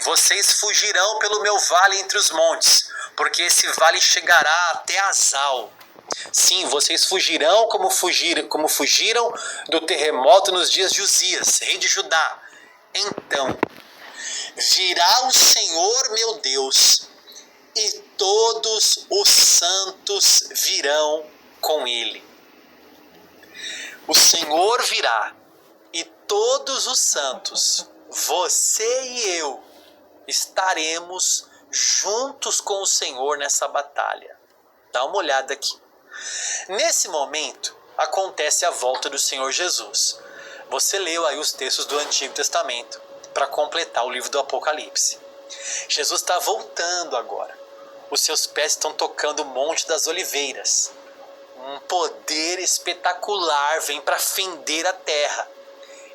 Vocês fugirão pelo meu vale entre os montes, porque esse vale chegará até Azal. Sim, vocês fugirão como fugiram do terremoto nos dias de Uzias, rei de Judá. Então, virá o Senhor meu Deus, e todos os santos virão com ele. O Senhor virá, e todos os santos, você e eu, estaremos juntos com o Senhor nessa batalha. Dá uma olhada aqui. Nesse momento, acontece a volta do Senhor Jesus. Você leu aí os textos do Antigo Testamento para completar o livro do Apocalipse. Jesus está voltando agora. Os seus pés estão tocando o Monte das Oliveiras. Um poder espetacular vem para fender a terra.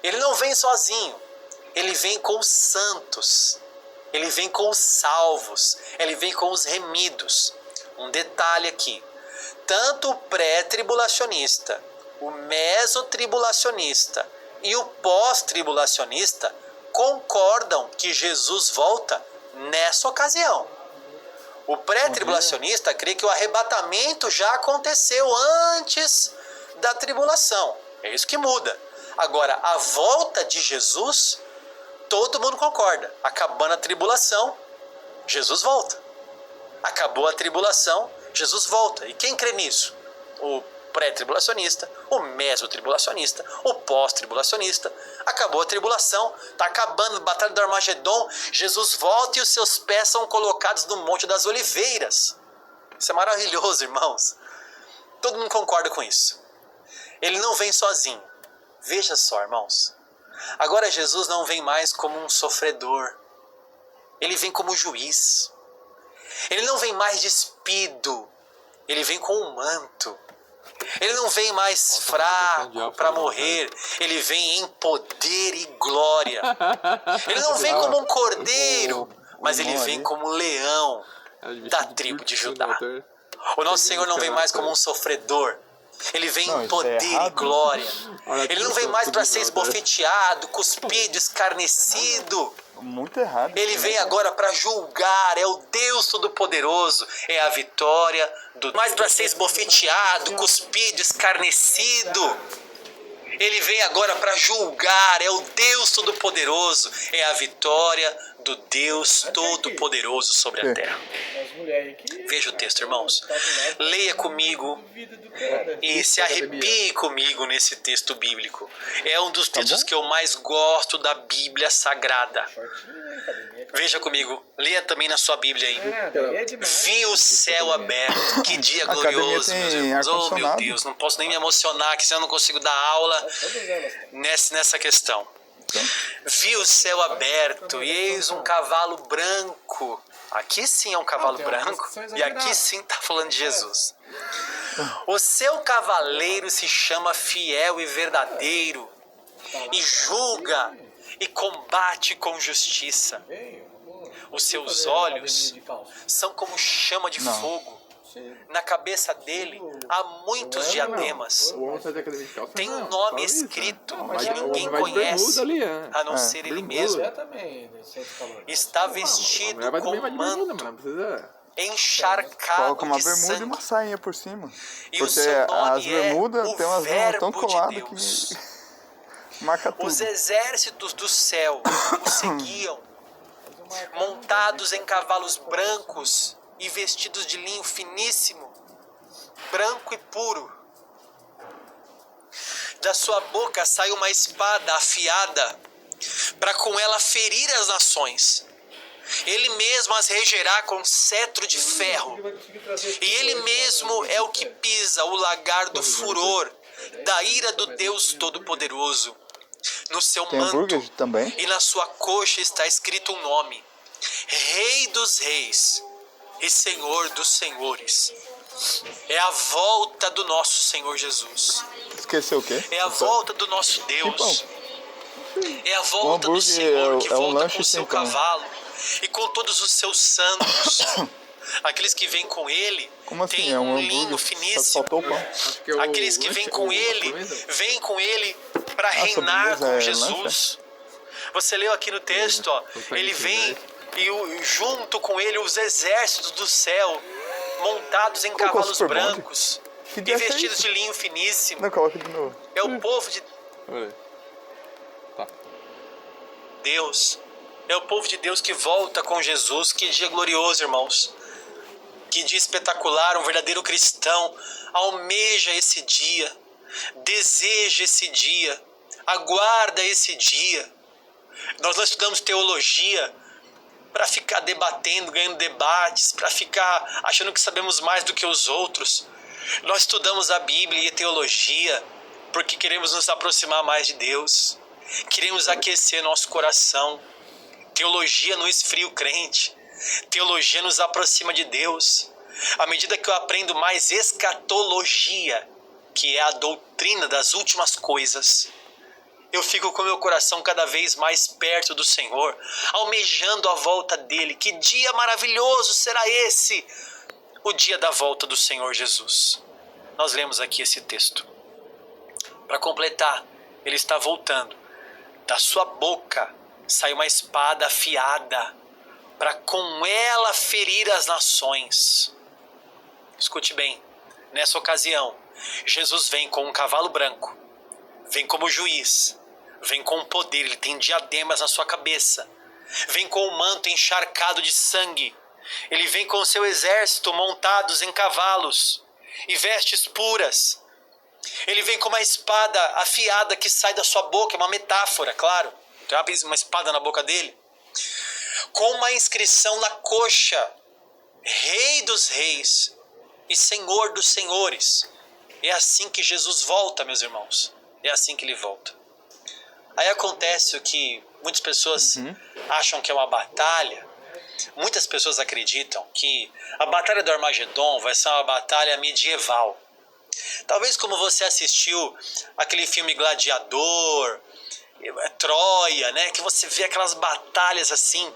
Ele não vem sozinho. Ele vem com os santos. Ele vem com os salvos. Ele vem com os remidos. Um detalhe aqui. Tanto o pré-tribulacionista, o mesotribulacionista e o pós-tribulacionista concordam que Jesus volta nessa ocasião. O pré-tribulacionista crê que o arrebatamento já aconteceu antes da tribulação. É isso que muda. Agora, a volta de Jesus todo mundo concorda. Acabando a tribulação, Jesus volta. Acabou a tribulação, Jesus volta. E quem crê nisso? O pré-tribulacionista, o meso-tribulacionista, o pós-tribulacionista. Acabou a tribulação, está acabando a batalha do Armagedon, Jesus volta e os seus pés são colocados no Monte das Oliveiras. Isso é maravilhoso, irmãos. Todo mundo concorda com isso. Ele não vem sozinho. Veja só, irmãos. Agora Jesus não vem mais como um sofredor. Ele vem como juiz. Ele não vem mais despido. Ele vem com um manto. Ele não vem mais fraco para morrer. Ele vem em poder e glória. Ele não vem como um cordeiro, mas ele vem como um leão da tribo de Judá. O nosso Senhor não vem mais como um sofredor. Ele vem em poder e glória. Ele não vem mais para ser esbofeteado, cuspido, escarnecido. Muito errado. Ele vem agora para julgar. É o Deus Todo-Poderoso. É a vitória do... Mais para ser esbofeteado, cuspido, escarnecido. Ele vem agora para julgar. É o Deus Todo-Poderoso. É a vitória do Deus Todo-Poderoso sobre a terra. Veja o texto, irmãos. Leia comigo e se arrepie comigo nesse texto bíblico. É um dos textos que eu mais gosto da Bíblia Sagrada. Veja comigo, leia também na sua Bíblia aí. Vi o céu aberto. Que dia glorioso, meus irmãos. Oh, meu Deus, não posso nem me emocionar, que senão eu não consigo dar aula nessa questão. Vi o céu aberto e eis um cavalo branco. Aqui sim é um cavalo branco e aqui sim está falando de Jesus. O seu cavaleiro se chama Fiel e Verdadeiro e julga e combate com justiça. Os seus olhos são como chama de fogo. Na cabeça dele há muitos diademas. Tem um nome escrito que ninguém conhece, a não ser ele mesmo. Está vestido com um manto encharcado uma de bermuda sangue. e uma sainha por cima. E o Porque seu nome as bermudas tem umas bermudas tão Verbo de coladas Deus. que marca tudo. Os exércitos do céu o seguiam, montados em cavalos brancos e vestidos de linho finíssimo, branco e puro. Da sua boca sai uma espada afiada, para com ela ferir as nações. Ele mesmo as regerá com cetro de ferro. E ele mesmo é o que pisa o lagar do furor, da ira do Deus Todo-Poderoso. No seu Tem manto hambúrguer também? e na sua coxa está escrito um nome: Rei dos Reis e Senhor dos Senhores. É a volta do nosso Senhor Jesus. Esqueceu o quê? É a volta do nosso Deus. É a volta do hambúrguer Senhor que é um volta lanche com o seu sem pão. cavalo e com todos os seus santos. Aqueles que vêm com ele Como assim? têm É um linho hambúrguer, só finíssimo. faltou o pão. Aqueles que vêm com ele, vêm com ele para reinar sobremesa com é Jesus. Você leu aqui no texto, ó, ele vem e junto com ele os exércitos do céu, montados em Colocou cavalos super bonde? brancos Que e dia é vestidos isso? de linho finíssimo. Não, coloca de novo. É o povo de Olha. Tá. Deus. É o povo de Deus que volta com Jesus. Que dia glorioso, irmãos. Que dia espetacular. Um verdadeiro cristão almeja esse dia, deseja esse dia, aguarda esse dia. Nós não estudamos teologia para ficar debatendo, ganhando debates, para ficar achando que sabemos mais do que os outros. Nós estudamos a Bíblia e a teologia porque queremos nos aproximar mais de Deus. Queremos aquecer nosso coração. Teologia não esfria o crente. Teologia nos aproxima de Deus. À medida que eu aprendo mais escatologia, que é a doutrina das últimas coisas, eu fico com meu coração cada vez mais perto do Senhor, almejando a volta dele. Que dia maravilhoso será esse! O dia da volta do Senhor Jesus. Nós lemos aqui esse texto. Para completar, ele está voltando. Da sua boca sai uma espada afiada, para com ela ferir as nações. Escute bem, nessa ocasião, Jesus vem com um cavalo branco, vem como juiz, vem com poder, ele tem diademas na sua cabeça, vem com o manto encharcado de sangue, ele vem com o seu exército montados em cavalos e vestes puras. Ele vem com uma espada afiada que sai da sua boca, é uma metáfora, claro. Tem uma espada na boca dele. Com uma inscrição na coxa: Rei dos Reis e Senhor dos Senhores. É assim que Jesus volta, meus irmãos. É assim que ele volta. Aí acontece o que muitas pessoas acham que é uma batalha. Muitas pessoas acreditam que a batalha do Armagedon vai ser uma batalha medieval. Talvez como você assistiu aquele filme Gladiador, Troia, né? Que você vê aquelas batalhas assim,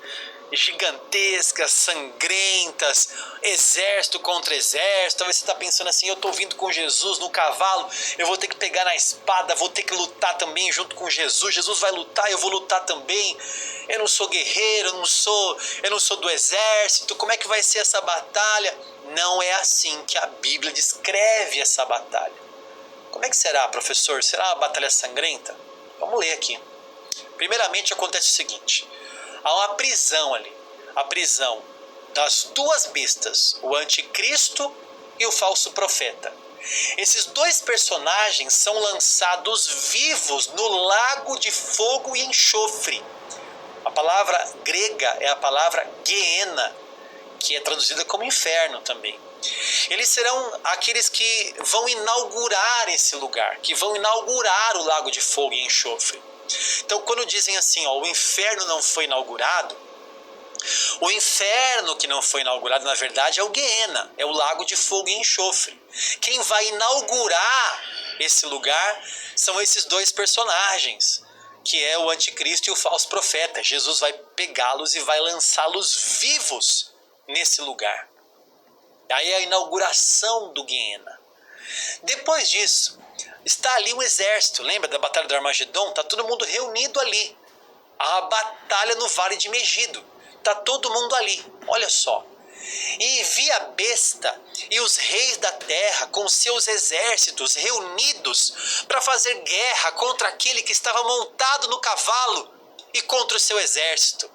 gigantescas, sangrentas, exército contra exército. Talvez você está pensando assim: eu estou vindo com Jesus no cavalo, eu vou ter que pegar na espada, vou ter que lutar também junto com Jesus. Jesus vai lutar, eu vou lutar também. Eu não sou guerreiro, eu não sou do exército. Como é que vai ser essa batalha? Não é assim que a Bíblia descreve essa batalha. Como é que será, professor? Será uma batalha sangrenta? Vamos ler aqui. Primeiramente acontece o seguinte: há uma prisão ali, a prisão das duas bestas, o anticristo e o falso profeta. Esses dois personagens são lançados vivos no lago de fogo e enxofre. A palavra grega é a palavra Gehenna, que é traduzida como inferno também. Eles serão aqueles que vão inaugurar esse lugar, que vão inaugurar o lago de fogo e enxofre. Então, quando dizem assim, ó, o inferno não foi inaugurado, o inferno que não foi inaugurado, na verdade, é o Gehenna, é o lago de fogo e enxofre. Quem vai inaugurar esse lugar são esses dois personagens, que é o anticristo e o falso profeta. Jesus vai pegá-los e vai lançá-los vivos nesse lugar. Aí é a inauguração do Gehenna. Depois disso, está ali um exército. Lembra da batalha do Armagedon? Está todo mundo reunido ali. Há a batalha no Vale de Megido. Está todo mundo ali. Olha só. E vi a besta e os reis da terra com seus exércitos reunidos para fazer guerra contra aquele que estava montado no cavalo e contra o seu exército.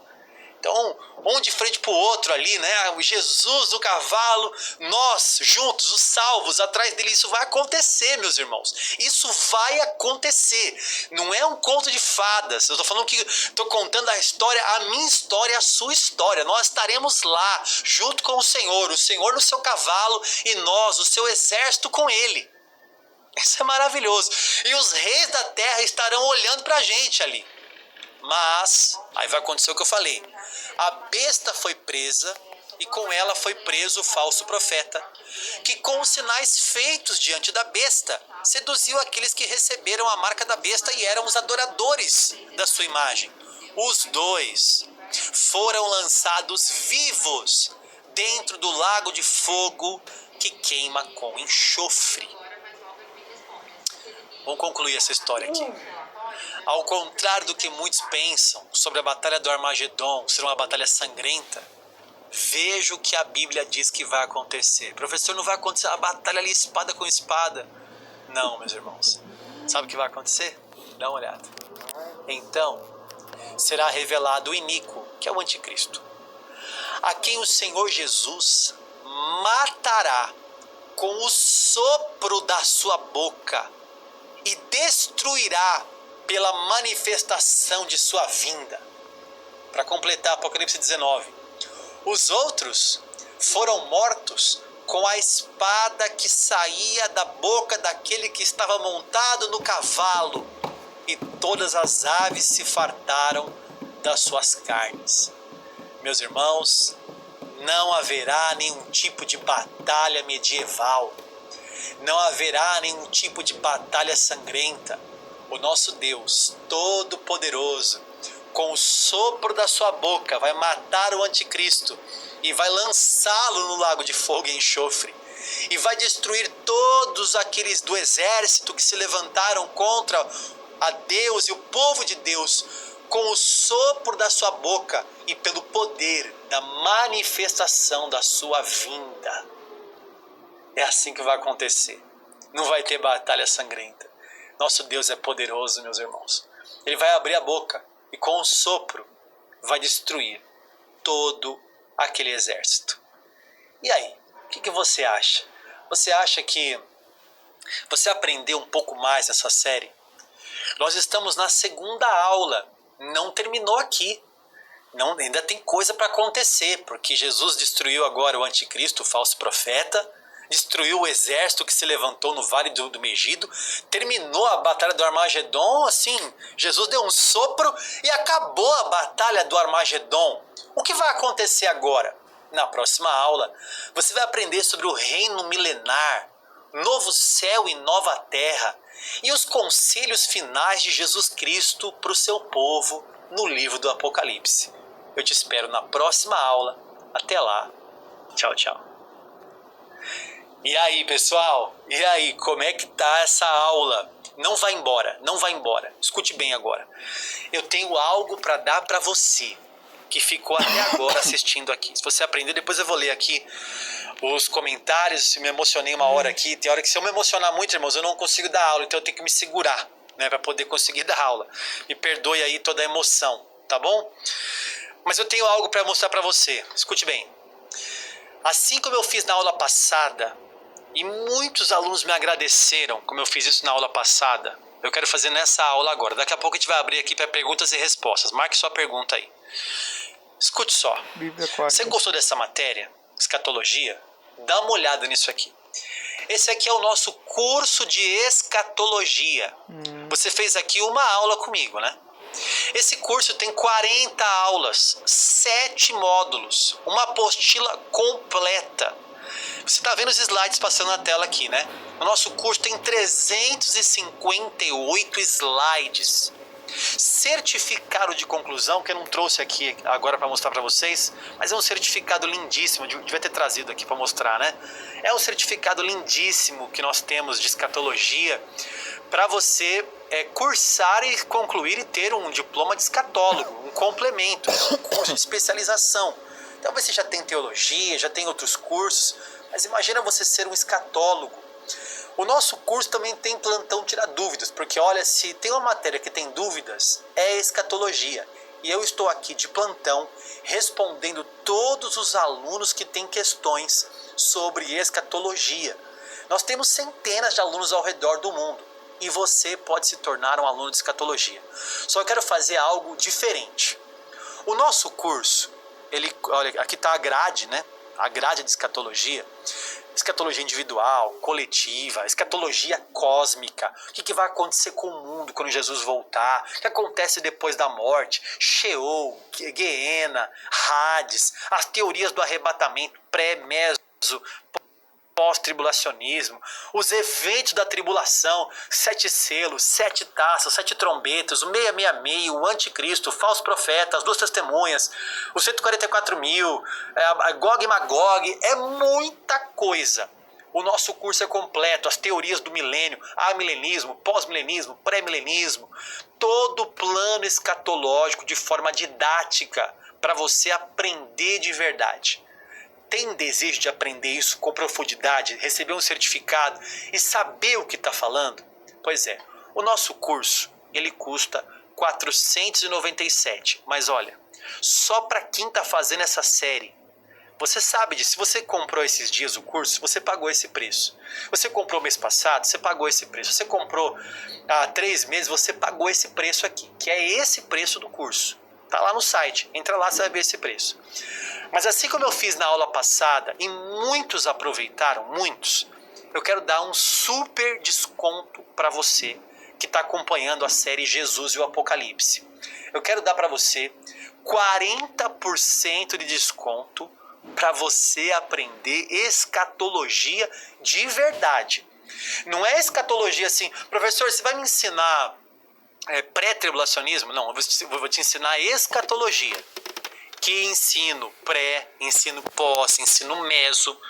Então, um de frente para o outro ali, né? Jesus no cavalo, nós juntos, os salvos, atrás dele. Isso vai acontecer, meus irmãos. Isso vai acontecer. Não é um conto de fadas. Eu estou falando que estou contando a história, a minha história, a sua história. Nós estaremos lá, junto com o Senhor no seu cavalo e nós, o seu exército, com ele. Isso é maravilhoso. E os reis da terra estarão olhando para a gente ali. Mas, aí vai acontecer o que eu falei. A besta foi presa e com ela foi preso o falso profeta, que com os sinais feitos diante da besta, seduziu aqueles que receberam a marca da besta e eram os adoradores da sua imagem. Os dois foram lançados vivos dentro do lago de fogo que queima com enxofre. Vamos concluir essa história aqui. Ao contrário do que muitos pensam sobre a batalha do Armagedon ser uma batalha sangrenta, veja o que a Bíblia diz que vai acontecer. Professor, não vai acontecer a batalha ali espada com espada. Não, meus irmãos. Sabe o que vai acontecer? Dá uma olhada. Então, será revelado o iníquo, que é o anticristo, a quem o Senhor Jesus matará com o sopro da sua boca e destruirá pela manifestação de sua vinda. Para completar Apocalipse 19. Os outros foram mortos com a espada que saía da boca daquele que estava montado no cavalo, e todas as aves se fartaram das suas carnes. Meus irmãos, não haverá nenhum tipo de batalha medieval. Não haverá nenhum tipo de batalha sangrenta. O nosso Deus Todo-Poderoso, com o sopro da sua boca, vai matar o anticristo e vai lançá-lo no lago de fogo e enxofre. E vai destruir todos aqueles do exército que se levantaram contra a Deus e o povo de Deus, com o sopro da sua boca e pelo poder da manifestação da sua vinda. É assim que vai acontecer. Não vai ter batalha sangrenta. Nosso Deus é poderoso, meus irmãos. ele vai abrir a boca e com um sopro vai destruir todo aquele exército. E aí, o que você acha? Você acha que você aprendeu um pouco mais nessa série? Nós estamos na segunda aula, não terminou aqui. Não, ainda tem coisa para acontecer, porque Jesus destruiu agora o anticristo, o falso profeta, destruiu o exército que se levantou no Vale do Megido, terminou a batalha do Armagedon, assim, Jesus deu um sopro e acabou a batalha do Armagedon. O que vai acontecer agora? Na próxima aula, você vai aprender sobre o reino milenar, novo céu e nova terra, e os conselhos finais de Jesus Cristo para o seu povo no livro do Apocalipse. Eu te espero na próxima aula. Até lá. Tchau, tchau. E aí, pessoal? E aí, como é que tá essa aula? Não vai embora, não vai embora. Escute bem agora. Eu tenho algo para dar para você que ficou até agora assistindo aqui. Se você aprender, depois eu vou ler aqui os comentários. Me emocionei uma hora aqui. Tem hora que se eu me emocionar muito, irmãos, eu não consigo dar aula, então eu tenho que me segurar, né, para poder conseguir dar aula. Me perdoe aí toda a emoção, tá bom? Mas eu tenho algo para mostrar para você. Escute bem. Assim como eu fiz na aula passada, e muitos alunos me agradeceram como eu fiz isso na aula passada, eu quero fazer nessa aula agora. Daqui a pouco a gente vai abrir aqui para perguntas e respostas. Marque sua pergunta aí. Escute só. Você gostou dessa matéria? Escatologia? Dá uma olhada nisso aqui. Esse aqui é o nosso curso de escatologia. Você fez aqui uma aula comigo, né? Esse curso tem 40 aulas, 7 módulos, uma apostila completa. Você está vendo os slides passando na tela aqui, né? O nosso curso tem 358 slides. Certificado de conclusão, que eu não trouxe aqui agora para mostrar para vocês, mas é um certificado lindíssimo, devia ter trazido aqui para mostrar, né? É um certificado lindíssimo que nós temos de escatologia para você cursar e concluir e ter um diploma de escatólogo, um complemento, um curso de especialização. Talvez você já tem teologia, já tem outros cursos, mas imagina você ser um escatólogo. O nosso curso também tem plantão tirar dúvidas, porque olha, se tem uma matéria que tem dúvidas, é escatologia. E eu estou aqui de plantão respondendo todos os alunos que têm questões sobre escatologia. Nós temos centenas de alunos ao redor do mundo e você pode se tornar um aluno de escatologia. Só quero fazer algo diferente. O nosso curso, olha, aqui está a grade, né? A grade de escatologia. Escatologia individual, coletiva, escatologia cósmica. O que vai acontecer com o mundo quando Jesus voltar? O que acontece depois da morte? Sheol, Geena, Hades, as teorias do arrebatamento, pré-meso, pós-tribulacionismo, os eventos da tribulação, 7 selos, 7 taças, 7 trombetas, o 666, o anticristo, o falso profeta, as 2 testemunhas, os 144.000, a Gog e Magog, é muita coisa. O nosso curso é completo, as teorias do milênio, amilenismo, pós-milenismo, pré-milenismo, todo o plano escatológico de forma didática para você aprender de verdade. Tem desejo de aprender isso com profundidade, receber um certificado e saber o que está falando? Pois é, o nosso curso ele custa R$497, mas olha, só para quem está fazendo essa série, você sabe disso, se você comprou esses dias o curso, você pagou esse preço. Você comprou mês passado, você pagou esse preço. Você comprou há 3 meses, você pagou esse preço aqui, que é esse preço do curso. Tá lá no site, entra lá, você vai ver esse preço. Mas assim como eu fiz na aula passada, e muitos aproveitaram, muitos, eu quero dar um super desconto para você que está acompanhando a série Jesus e o Apocalipse. Eu quero dar para você 40% de desconto para você aprender escatologia de verdade. Não é escatologia assim, professor, você vai me ensinar pré-tribulacionismo? Não, eu vou te ensinar escatologia. Que ensino pré, ensino pós, ensino meso.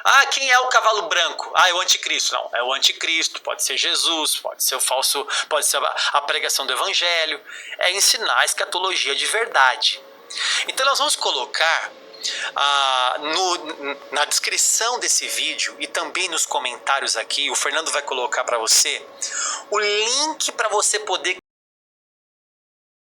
Ah, quem é o cavalo branco? Ah, é o anticristo. Não, é o anticristo, pode ser Jesus, pode ser o falso, pode ser a pregação do evangelho. É ensinar a escatologia de verdade. Então nós vamos colocar na descrição desse vídeo e também nos comentários aqui, o Fernando vai colocar para você o link para você poder